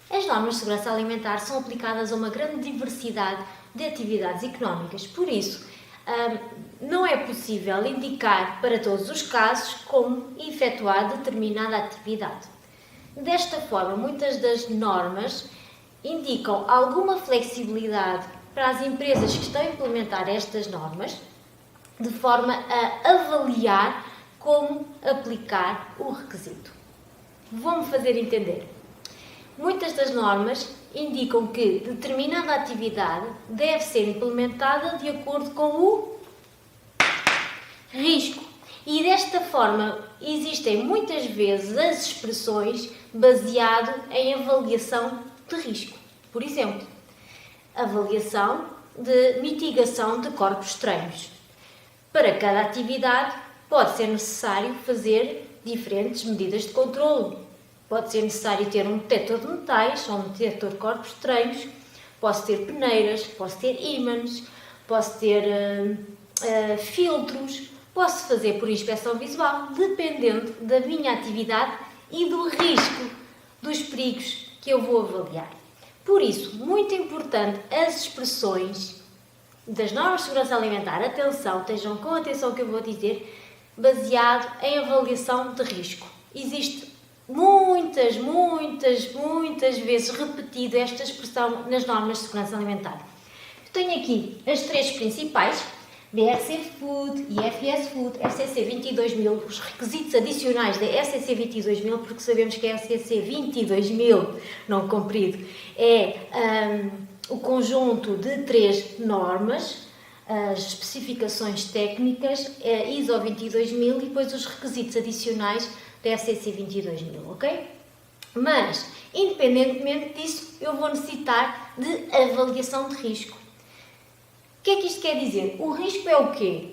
As normas de segurança alimentar são aplicadas a uma grande diversidade de atividades económicas, por isso, não é possível indicar para todos os casos como efetuar determinada atividade. Desta forma, muitas das normas indicam alguma flexibilidade para as empresas que estão a implementar estas normas, de forma a avaliar como aplicar o requisito. Vou-me fazer entender. Muitas das normas indicam que determinada atividade deve ser implementada de acordo com o risco. E desta forma existem muitas vezes as expressões baseado em avaliação de risco. Por exemplo, avaliação de mitigação de corpos estranhos. Para cada atividade pode ser necessário fazer diferentes medidas de controlo. Pode ser necessário ter um detector de metais ou um detector de corpos estranhos. Posso ter peneiras, posso ter ímãs, posso ter filtros. Posso fazer por inspeção visual, dependendo da minha atividade e do risco, dos perigos que eu vou avaliar. Por isso, muito importante as expressões das normas de segurança alimentar, atenção, estejam com atenção ao que eu vou dizer, baseado em avaliação de risco. Existe muitas vezes repetido esta expressão nas normas de segurança alimentar. Eu tenho aqui as três principais, BRC Food, IFS Food, FCC 22000, os requisitos adicionais da FCC 22000, porque sabemos que a FCC 22000, não comprido, é o conjunto de três normas, as especificações técnicas, ISO 22000 e depois os requisitos adicionais da FCC 22000, ok? Mas, independentemente disso, eu vou necessitar de avaliação de risco. O que é que isto quer dizer? O risco é o quê?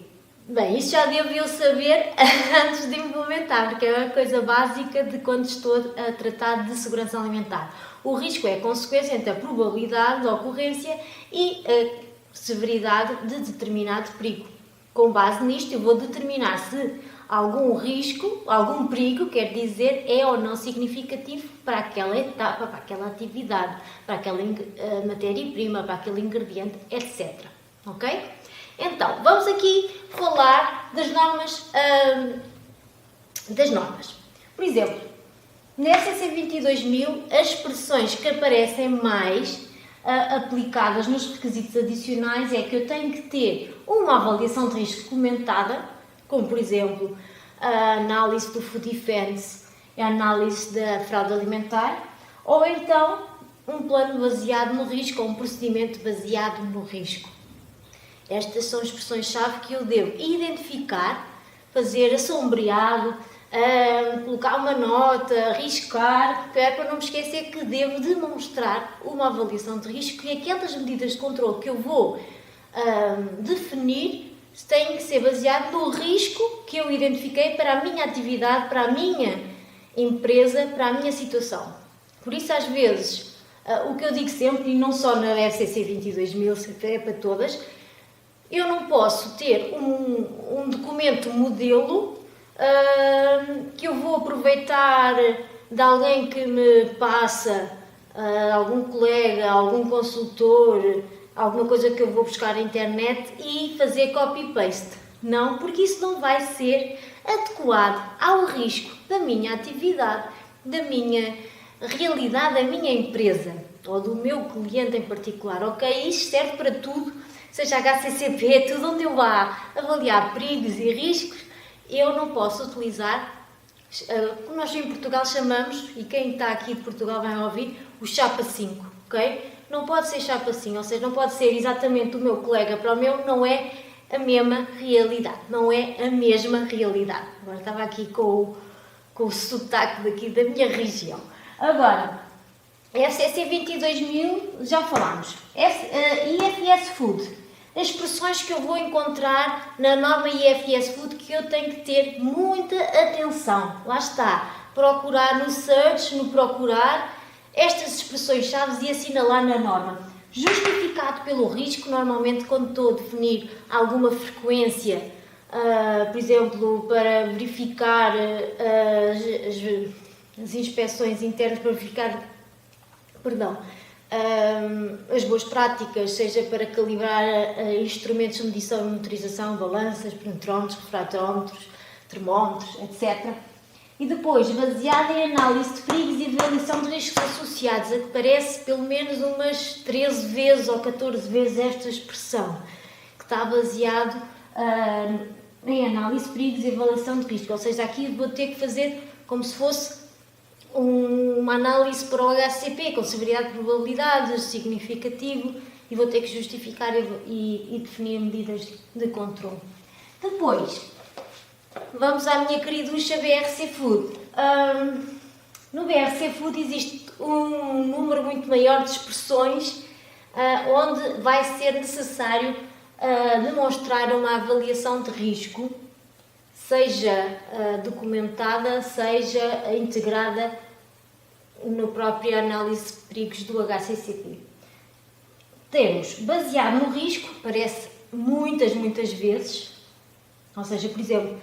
Bem, isso já devo eu saber antes de implementar, porque é uma coisa básica de quando estou a tratar de segurança alimentar. O risco é a consequência entre a probabilidade de ocorrência e a severidade de determinado perigo. Com base nisto, eu vou determinar se algum risco, algum perigo, quer dizer, é ou não significativo para aquela etapa, para aquela atividade, para aquela matéria-prima, para aquele ingrediente, etc. Ok? Então, vamos aqui falar das normas. Por exemplo, na FCC 22000, as expressões que aparecem mais aplicadas nos requisitos adicionais é que eu tenho que ter uma avaliação de risco comentada, como por exemplo a análise do Food Defense, a análise da fraude alimentar, ou então um plano baseado no risco ou um procedimento baseado no risco. Estas são expressões-chave que eu devo identificar, fazer assombreado, colocar uma nota, arriscar, para não me esquecer que devo demonstrar uma avaliação de risco e aquelas medidas de controle que eu vou definir têm que ser baseadas no risco que eu identifiquei para a minha atividade, para a minha empresa, para a minha situação. Por isso, às vezes, o que eu digo sempre, e não só na FCC 22000, é para todas, eu não posso ter um documento modelo que eu vou aproveitar de alguém que me passa, algum colega, algum consultor, alguma coisa que eu vou buscar na internet e fazer copy-paste. Não, porque isso não vai ser adequado ao risco da minha atividade, da minha realidade, da minha empresa ou do meu cliente em particular. Ok? Isto serve para tudo, seja HCCP, tudo onde eu vá avaliar perigos e riscos, eu não posso utilizar o que nós em Portugal chamamos, e quem está aqui de Portugal vai ouvir, o chapa 5, ok? Não pode ser chapa 5, ou seja, não pode ser exatamente o meu colega para o meu, não é a mesma realidade, não é a mesma realidade. Agora estava aqui com o sotaque daqui da minha região. Agora, FCC 22000, já falámos. IFS Food. As expressões que eu vou encontrar na norma IFS Food que eu tenho que ter muita atenção. Lá está. Procurar no search, no procurar estas expressões-chave e assinalar na norma. Justificado pelo risco, normalmente quando estou a definir alguma frequência, por exemplo, para verificar as inspeções internas, para verificar perdão, as boas práticas, seja para calibrar instrumentos de medição e monitorização, balanças, penetrómetros, refratómetros, termómetros, etc. E depois, baseada em análise de perigos e avaliação de riscos associados, a que parece pelo menos umas 13 vezes ou 14 vezes esta expressão, que está baseado em análise de perigos e avaliação de risco. Ou seja, aqui vou ter que fazer como se fosse uma análise para o HACCP, com severidade de probabilidades, significativo, e vou ter que justificar e definir medidas de controle. Depois, vamos à minha queriducha BRC Food. No BRC Food existe um número muito maior de expressões onde vai ser necessário demonstrar uma avaliação de risco, seja documentada, seja integrada na própria análise de perigos do HACCP. Temos baseado no risco, aparece muitas vezes, ou seja, por exemplo,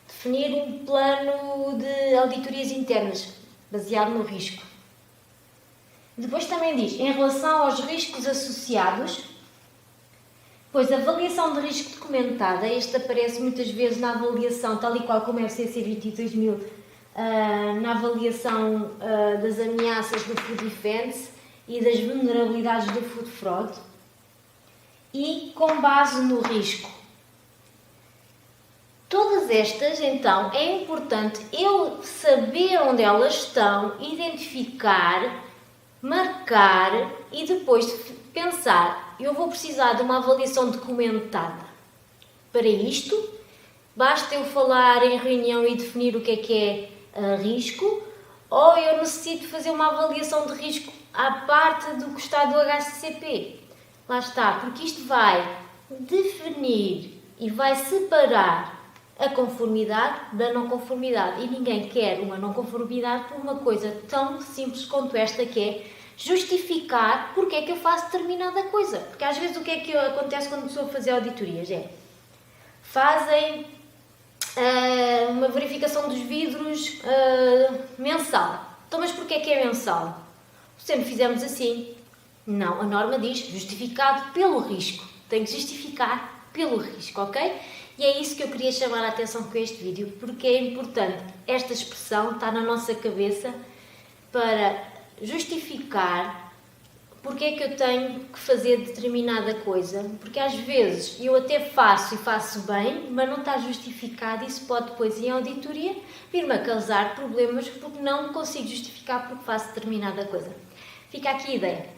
definir um plano de auditorias internas, baseado no risco. Depois também diz, em relação aos riscos associados, pois a avaliação de risco documentada, esta aparece muitas vezes na avaliação, tal e qual como é o CC 22000, na avaliação das ameaças do Food Defense e das vulnerabilidades do Food Fraud, e com base no risco. Todas estas, então, é importante eu saber onde elas estão, identificar, marcar e depois pensar, eu vou precisar de uma avaliação documentada. Para isto, basta eu falar em reunião e definir o que é risco, ou eu necessito fazer uma avaliação de risco à parte do que está do HACCP. Lá está, porque isto vai definir e vai separar a conformidade da não conformidade. E ninguém quer uma não conformidade por uma coisa tão simples quanto esta, que é justificar porque é que eu faço determinada coisa. Porque às vezes o que é que acontece quando estou a fazer auditorias? Fazem uma verificação dos vidros mensal. Então, mas porquê é que é mensal? Sempre fizemos assim. Não, a norma diz justificado pelo risco. Tem que justificar pelo risco, ok? E é isso que eu queria chamar a atenção com este vídeo, porque é importante esta expressão estar na nossa cabeça para justificar porque é que eu tenho que fazer determinada coisa, porque às vezes eu até faço e faço bem, mas não está justificado. Isso pode depois em auditoria vir-me a causar problemas porque não consigo justificar porque faço determinada coisa. Fica aqui a ideia.